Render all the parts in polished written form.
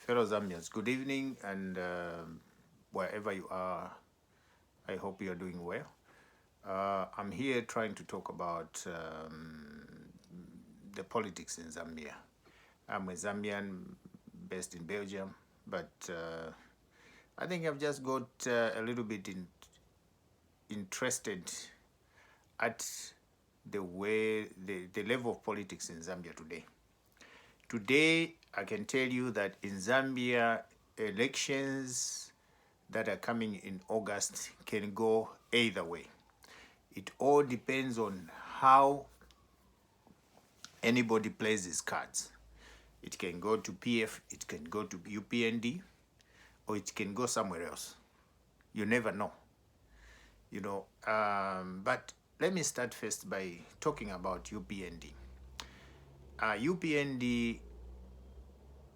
Fellow Zambians, good evening, and wherever you are, I hope you are doing well. I'm here trying to talk about the politics in Zambia. I'm a Zambian based in Belgium, but I think I've just got a little bit interested at the way, the level of politics in Zambia today. Today, I can tell you that in Zambia, elections that are coming in August can go either way. It all depends on how anybody plays his cards. It can go to PF, it can go to UPND, or it can go somewhere else. You never know. But let me start first by talking about UPND. UPND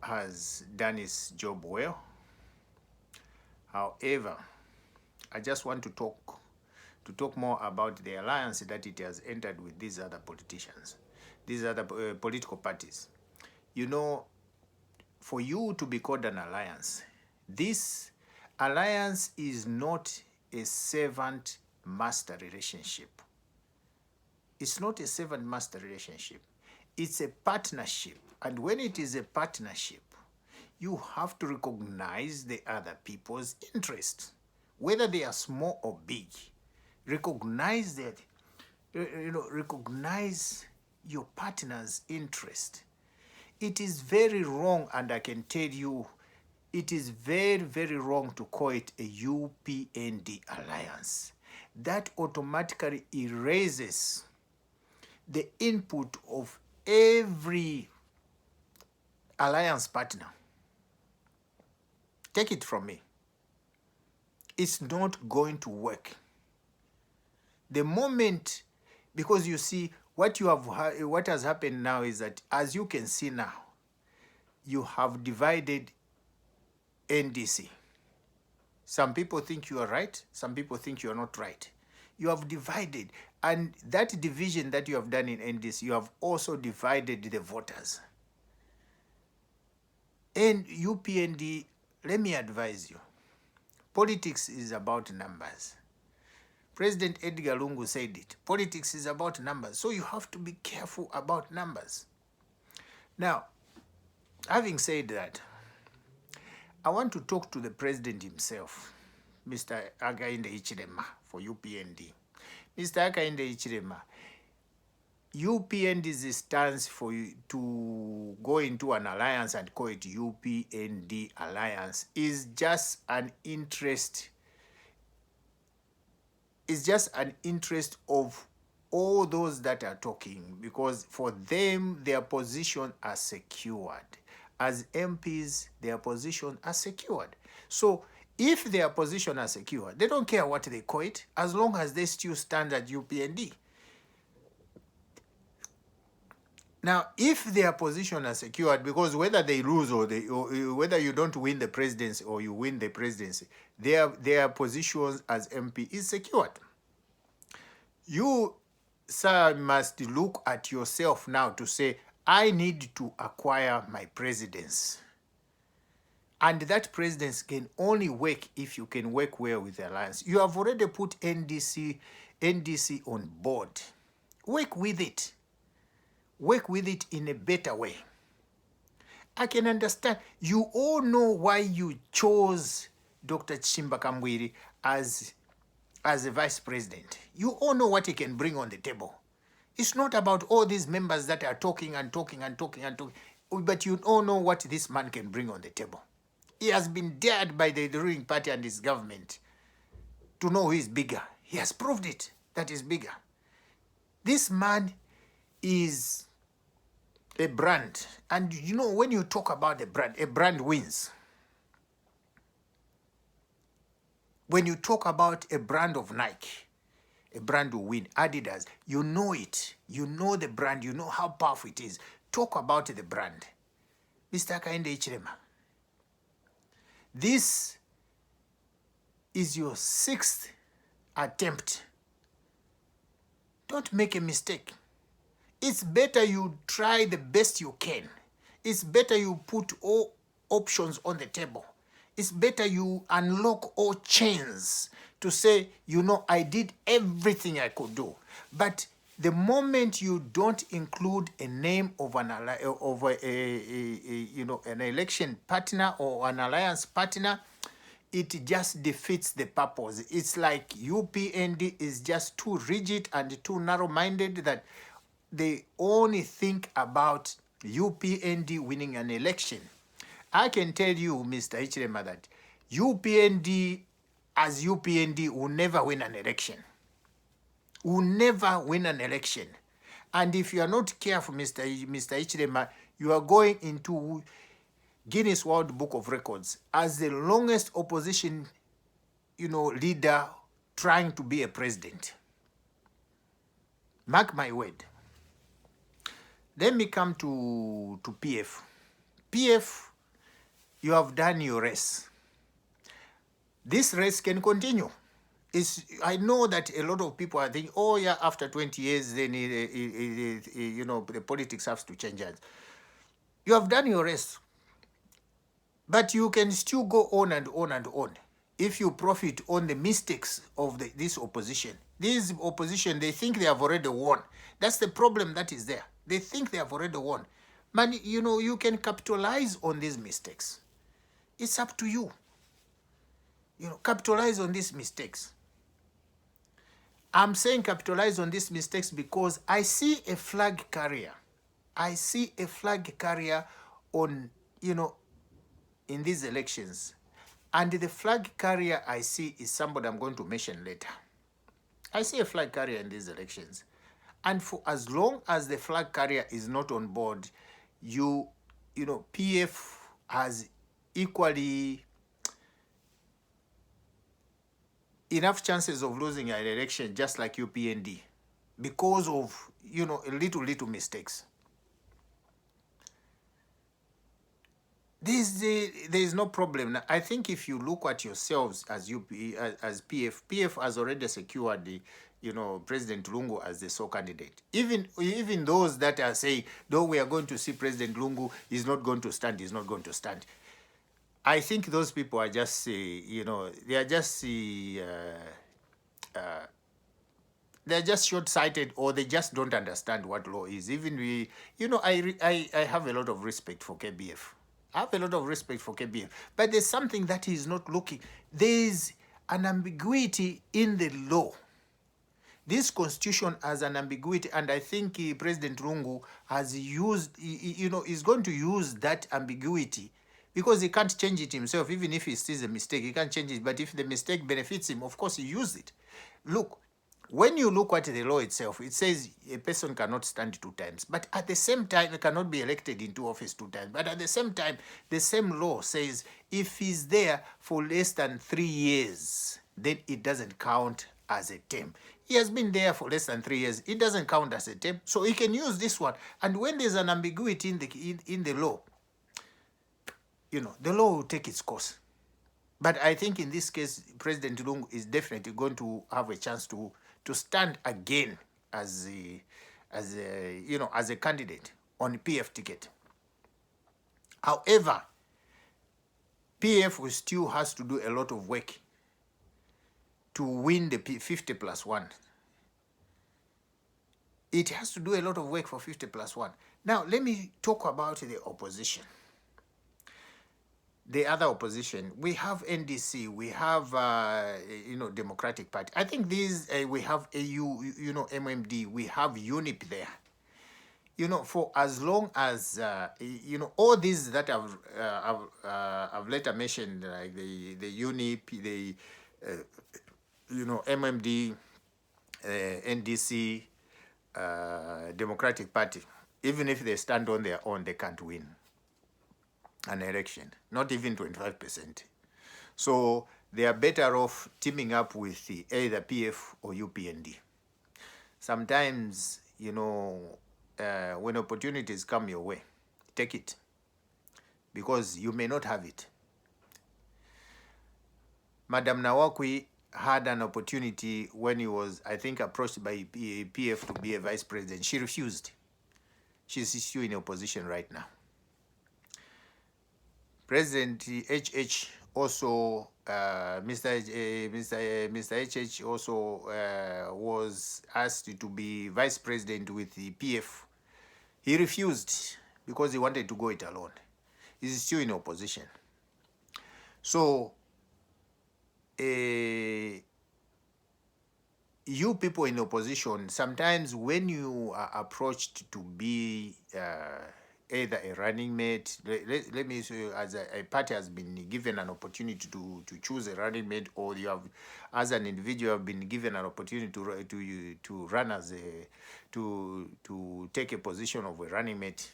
has done its job well. However, I just want to talk more about the alliance that it has entered with these other politicians, these other political parties. For you to be called an alliance, this alliance is not a servant-master relationship. It's not a servant-master relationship. It's a partnership. And when it is a partnership, you have to recognize the other people's interests, whether they are small or big. Recognize that, recognize your partner's interest. It is very wrong, and I can tell you, it is very, very wrong to call it a UPND alliance. That automatically erases the input of every alliance partner. Take it from me. It's not going to work. The moment, because you see, what has happened now is that, as you can see now, you have divided NDC. Some people think you are right, some people think you are not right. You have divided, and that division that you have done in NDC, you have also divided the voters. And UPND, let me advise you, politics is about numbers. President Edgar Lungu said it. Politics is about numbers. So you have to be careful about numbers. Now, having said that, I want to talk to the president himself, Mr. Hakainde Hichilema, for UPND. Mr. Hakainde Hichilema, UPND's stance for you to go into an alliance and call it UPND alliance is just an interest. It's just an interest of all those that are talking, because for them, their position are secured. As MPs, their position are secured. So if their position are secured, they don't care what they call it, as long as they still stand at UPND. Now, if their position are secured, because whether they lose or whether you don't win the presidency or you win the presidency, their positions as MP is secured. You, sir, must look at yourself now to say, I need to acquire my presidency. And that presidency can only work if you can work well with the alliance. You have already put NDC on board. Work with it. Work with it in a better way. I can understand. You all know why you chose Dr. Chimba Kamwiri as a vice president. You all know what he can bring on the table. It's not about all these members that are talking and talking and talking and talking, but you all know what this man can bring on the table. He has been dared by the ruling party and his government to know who is bigger. He has proved it, that is bigger. This man is a brand. And when you talk about a brand wins. When you talk about a brand of Nike, a brand will win. Adidas, you know it. You know the brand. You know how powerful it is. Talk about the brand. Mr. Hakainde Hichilema, this is your 6th attempt. Don't make a mistake. It's better you try the best you can. It's better you put all options on the table. It's better you unlock all chains to say, you know, I did everything I could do. But the moment you don't include a name of an you know, an election partner or an alliance partner, it just defeats the purpose. It's like UPND is just too rigid and too narrow-minded that they only think about UPND winning an election. I can tell you, Mr. Ichirema, that UPND as UPND will never win an election. Will never win an election. And if you are not careful, Mr. Ichirema, you are going into Guinness World Book of Records as the longest opposition, you know, leader trying to be a president. Mark my word. Let me come to PF. PF, you have done your race. This race can continue. I know that a lot of people are thinking, oh yeah, after 20 years, then you know, the politics has to change. You have done your race, but you can still go on and on and on if you profit on the mistakes of this opposition. This opposition, they think they have already won. That's the problem that is there. They think they have already won. Man, you know, you can capitalize on these mistakes. It's up to you. You know, capitalize on these mistakes. I'm saying capitalize on these mistakes because I see a flag carrier. I see a flag carrier on, you know, in these elections. And the flag carrier I see is somebody I'm going to mention later. I see a flag carrier in these elections. And for as long as the flag carrier is not on board, you know, PF has equally enough chances of losing an election just like UPND because of, you know, little mistakes. There is no problem. Now, I think if you look at yourselves as PF has already secured the, you know, President Lungu as the sole candidate. Even those that are saying, though we are going to see President Lungu, he's not going to stand, he's not going to stand. I think those people are just, you know, they are just they're just short-sighted, or they just don't understand what law is. Even we, you know, I have a lot of respect for KBF. I have a lot of respect for KBF, but there's something that he's not looking. There's an ambiguity in the law. This constitution has an ambiguity, and I think President Lungu has used, you know, is going to use that ambiguity because he can't change it himself. Even if he sees a mistake, he can't change it. But if the mistake benefits him, of course, he uses it. Look, when you look at the law itself, it says a person cannot stand 2 times. But at the same time, he cannot be elected into office 2 times. But at the same time, the same law says if he's there for less than 3 years, then it doesn't count as a term. He has been there for less than 3 years. It doesn't count as a term. So he can use this one. And when there's an ambiguity in the law, you know, the law will take its course. But I think in this case, President Lungu is definitely going to have a chance to stand again as a candidate on the PF ticket. However, PF still has to do a lot of work to win the 50+1. It has to do a lot of work for 50+1. Now, let me talk about the opposition. The other opposition, we have NDC, we have, you know, Democratic Party. I think these, we have AU, you know, MMD, we have UNIP there. You know, for as long as, you know, all these that I've later mentioned, like the UNIP, the, you know, MMD, NDC, Democratic Party, even if they stand on their own, they can't win an election, not even 25%. So they are better off teaming up with either PF or UPND. Sometimes, you know, when opportunities come your way, take it, because you may not have it. Madam Nawakwi had an opportunity when he was, I think, approached by PF to be a vice president. She refused. She's still in opposition right now. President HH also, Mr. HH also was asked to be vice president with the PF. He refused because he wanted to go it alone. He's still in opposition. So, you people in opposition, sometimes when you are approached to be either a running mate, let me say, as a party has been given an opportunity to choose a running mate, or you have, as an individual, have been given an opportunity to run as a to take a position of a running mate.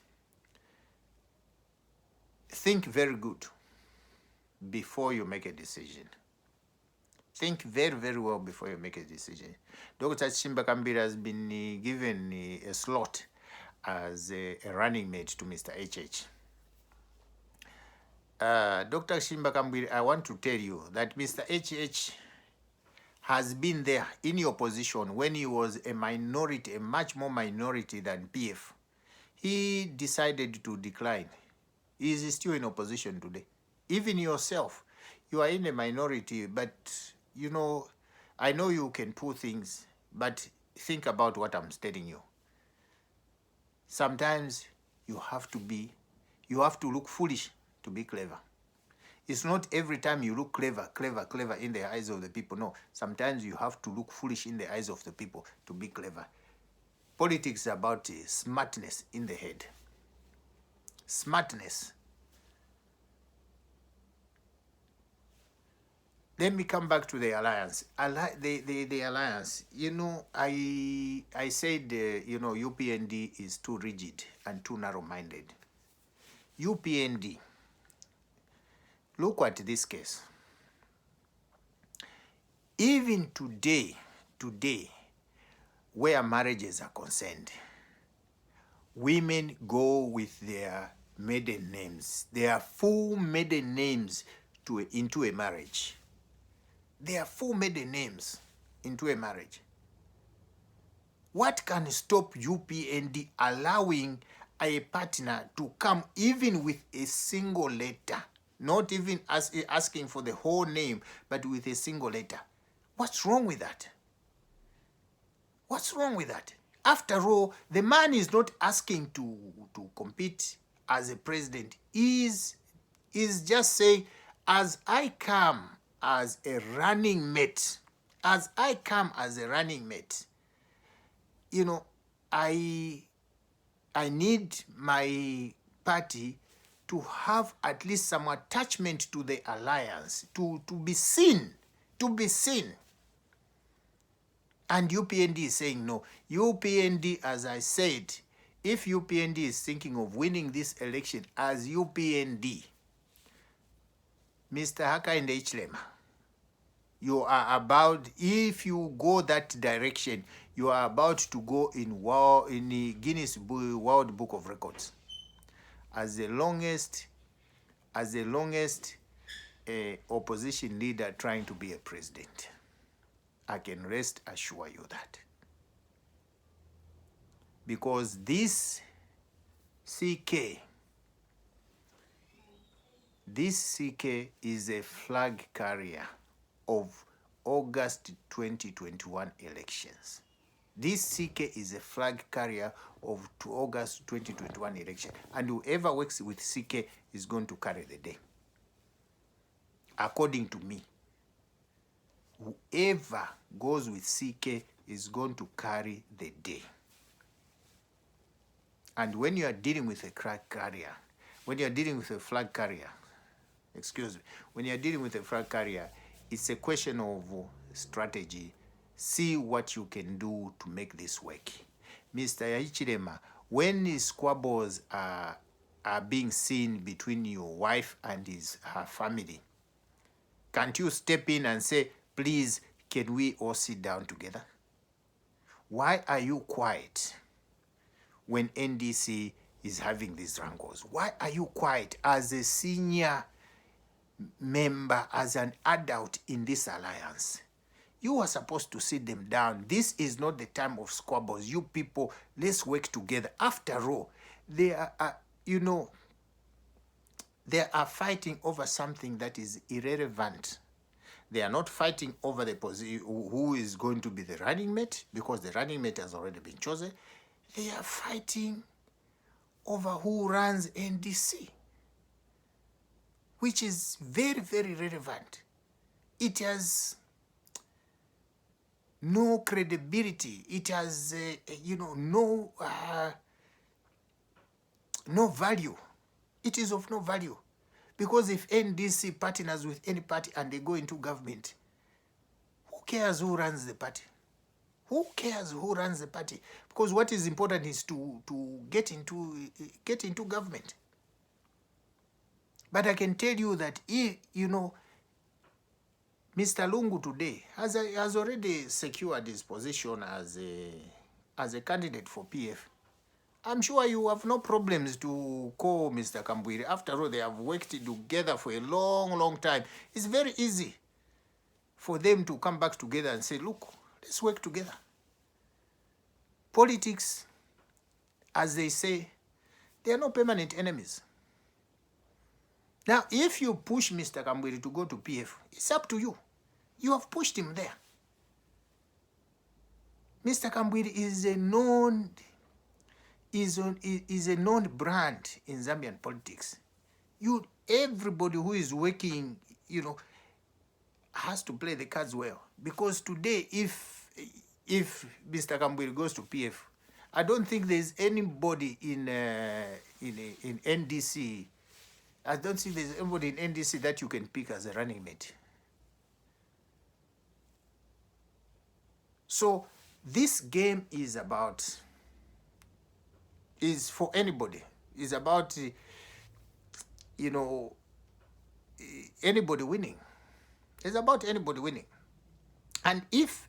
Think very good before you make a decision. Think very, very well before you make a decision. Dr. Chimba Kambira has been given a slot as a running mate to Mr. HH. Dr. Chimba Kambira, I want to tell you that Mr. HH has been there in your position when he was a minority, a much more minority than PF. He decided to decline. He is still in opposition today. Even yourself, you are in a minority, but you know, I know you can pull things, but think about what I'm telling you. Sometimes you have to look foolish to be clever. It's not every time you look clever in the eyes of the people. No, sometimes you have to look foolish in the eyes of the people to be clever. Politics is about smartness in the head. Smartness. Let me come back to the alliance. The alliance. You know, I said, you know, UPND is too rigid and too narrow-minded. UPND, look at this case. Even today, where marriages are concerned, women go with their maiden names, their full maiden names into a marriage. Their full maiden names into a marriage. What can stop UPND allowing a partner to come even with a single letter, not even asking for the whole name, but with a single letter? What's wrong with that? What's wrong with that? After all, the man is not asking to compete as a president. Is just saying, as I come as a running mate, you know, I need my party to have at least some attachment to the alliance, to be seen. And UPND is saying no. UPND, as I said, if UPND is thinking of winning this election as UPND, Mr. Hakainde Hichilema, you are about, if you go that direction, you are about to go in the Guinness World Book of Records as the longest opposition leader trying to be a president. I can rest assure you that. Because this CK is a flag carrier of August 2021 elections. This CK is a flag carrier of August 2021 election. And whoever works with CK is going to carry the day. According to me, whoever goes with CK is going to carry the day. And when you are dealing with a flag carrier, when you are dealing with a flag carrier, it's a question of strategy. See what you can do to make this work. Mr. Hichilema, when his squabbles are being seen between your wife and her family, can't you step in and say, please, can we all sit down together? Why are you quiet when NDC is having these wrangles? Why are you quiet as a senior member, as an adult in this alliance? You are supposed to sit them down. This is not the time of squabbles. You people, let's work together. After all, there are, They are fighting over something that is irrelevant. They are not fighting over the position, who is going to be the running mate, because the running mate has already been chosen. They are fighting over who runs NDC, which is very, very relevant. It has no credibility. It has, no value. It is of no value. Because if NDC partners with any party and they go into government, who cares who runs the party? Who cares who runs the party? Because what is important is to get into government. But I can tell you that Mr. Lungu today has already secured his position as a candidate for PF. I'm sure you have no problems to call Mr. Kambwiri. After all, they have worked together for a long, long time. It's very easy for them to come back together and say, look, let's work together. Politics, as they say, they are no permanent enemies. Now, if you push Mr. Kambwiri to go to PF, it's up to you. You have pushed him there. Mr. Kambwiri is a known brand in Zambian politics. Everybody who is working, has to play the cards well. Because today, if Mr. Kambwiri goes to PF, I don't think there's anybody in NDC. I don't think there's anybody in NDC that you can pick as a running mate. So this game is for anybody. It's about, anybody winning. It's about anybody winning. And if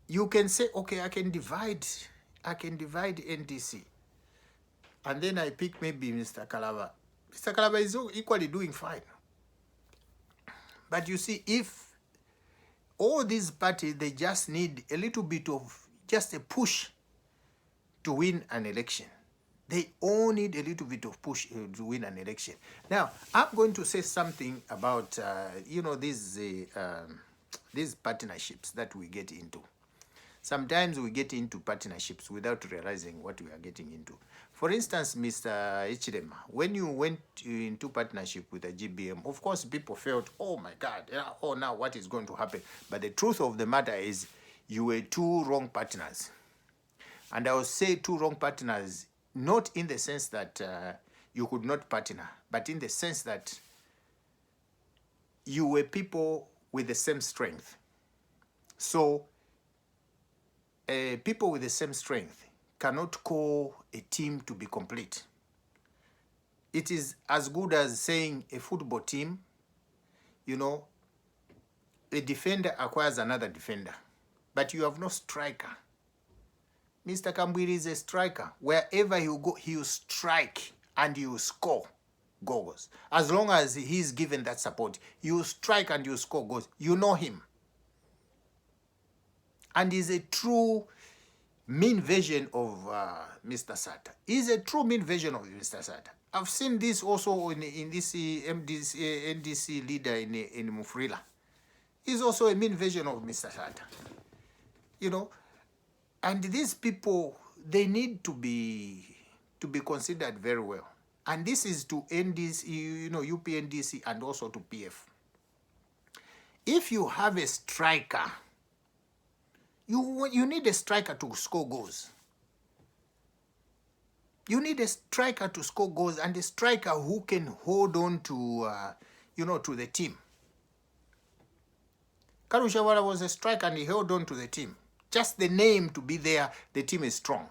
you can say, okay, I can divide NDC, and then I pick maybe Mr. Kalaba. Mr. Kalaba is equally doing fine. But you see, if all these parties, they just need a little bit of just a push to win an election. They all need a little bit of push to win an election. Now, I'm going to say something about, these partnerships that we get into. Sometimes we get into partnerships without realizing what we are getting into. For instance, Mr. Ichirema, when you went into partnership with the GBM, of course, people felt, oh my God, now what is going to happen? But the truth of the matter is you were two wrong partners. And I will say two wrong partners, not in the sense that you could not partner, but in the sense that you were people with the same strength. So, people with the same strength cannot call a team to be complete. It is as good as saying a football team, a defender acquires another defender, but you have no striker. Mr. Kambwiri is a striker. Wherever he will go, he will strike and he will score goals. As long as he's given that support, he will strike and he will score goals. You know him. And he's a true mean version of Mr. Sata. He's a true mean version of Mr. Sata. I've seen this also in this NDC leader in Mufrila. He's also a mean version of Mr. Sata. And these people, they need to be considered very well. And this is to NDC, UPNDC and also to PF. If you have a striker, you need a striker to score goals. You need a striker to score goals and a striker who can hold on to, to the team. Karushawara was a striker and he held on to the team. Just the name to be there, the team is strong.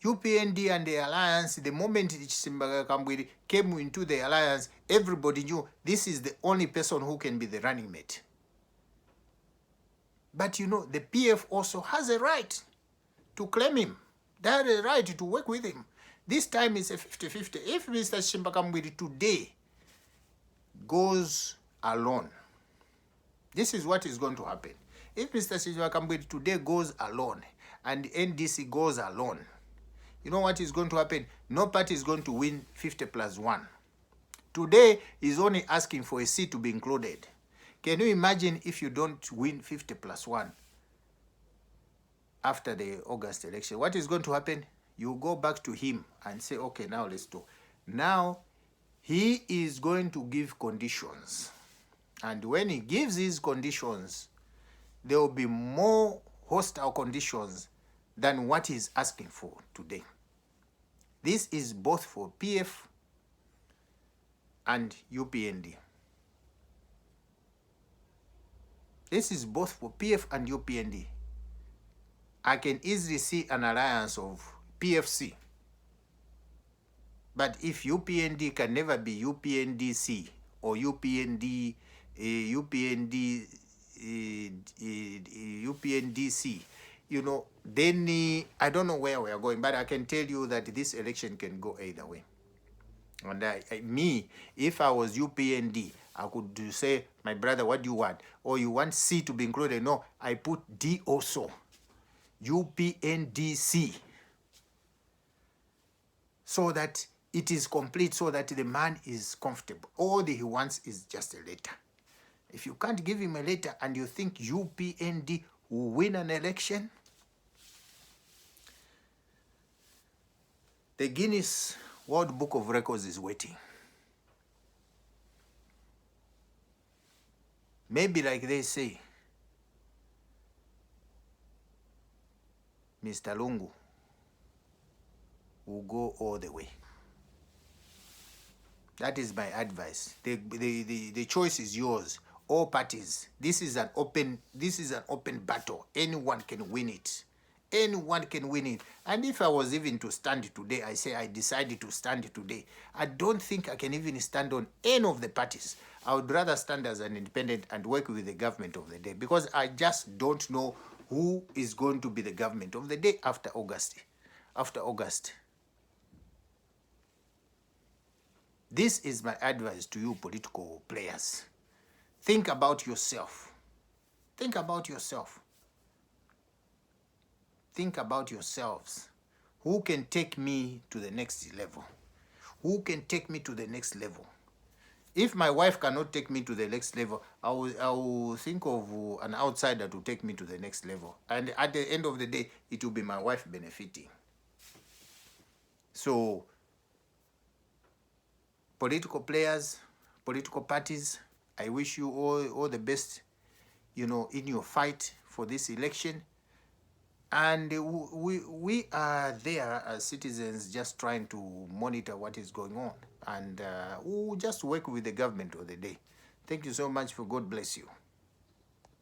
UPND and the alliance, the moment Simbaga Kambwiri came into the alliance, everybody knew this is the only person who can be the running mate. But the PF also has a right to claim him. They have a right to work with him. This time it's a 50-50. If Mr. Shimbakambwiri today goes alone, this is what is going to happen. If Mr. Shimbakambwiri today goes alone and NDC goes alone, you know what is going to happen? No party is going to win 50 plus 1. Today is only asking for a seat to be included. Can you imagine if you don't win 50 plus 1 after the August election? What is going to happen? You go back to him and say, okay, now let's do. Now, he is going to give conditions. And when he gives his conditions, there will be more hostile conditions than what he's asking for today. This is both for PF and UPND. This is both for PF and UPND. I can easily see an alliance of PFC. But if UPND can never be UPNDC or UPND, UPNDC, you know, then I don't know where we are going, but I can tell you that this election can go either way. And me, if I was UPND, I could say, my brother, what do you want? Or you want C to be included? No, I put D also. UPNDC. So that it is complete, so that the man is comfortable. All that he wants is just a letter. If you can't give him a letter and you think UPND will win an election, the Guinness World Book of Records is waiting. Maybe like they say, Mr. Lungu will go all the way. That is my advice. The choice is yours. All parties. This is an open battle. Anyone can win it. Anyone can win it. And if I was even to stand today, I say I decided to stand today, I don't think I can even stand on any of the parties. I would rather stand as an independent and work with the government of the day, because I just don't know who is going to be the government of the day after August. After August. This is my advice to you political players. Think about yourself. Think about yourself. Think about yourselves. Who can take me to the next level? Who can take me to the next level? If my wife cannot take me to the next level, I will think of an outsider to take me to the next level. And at the end of the day, it will be my wife benefiting. So, political players, political parties, I wish you all the best, you know, in your fight for this election. And we are there as citizens just trying to monitor what is going on. And we'll just work with the government of the day. Thank you so much. God bless you.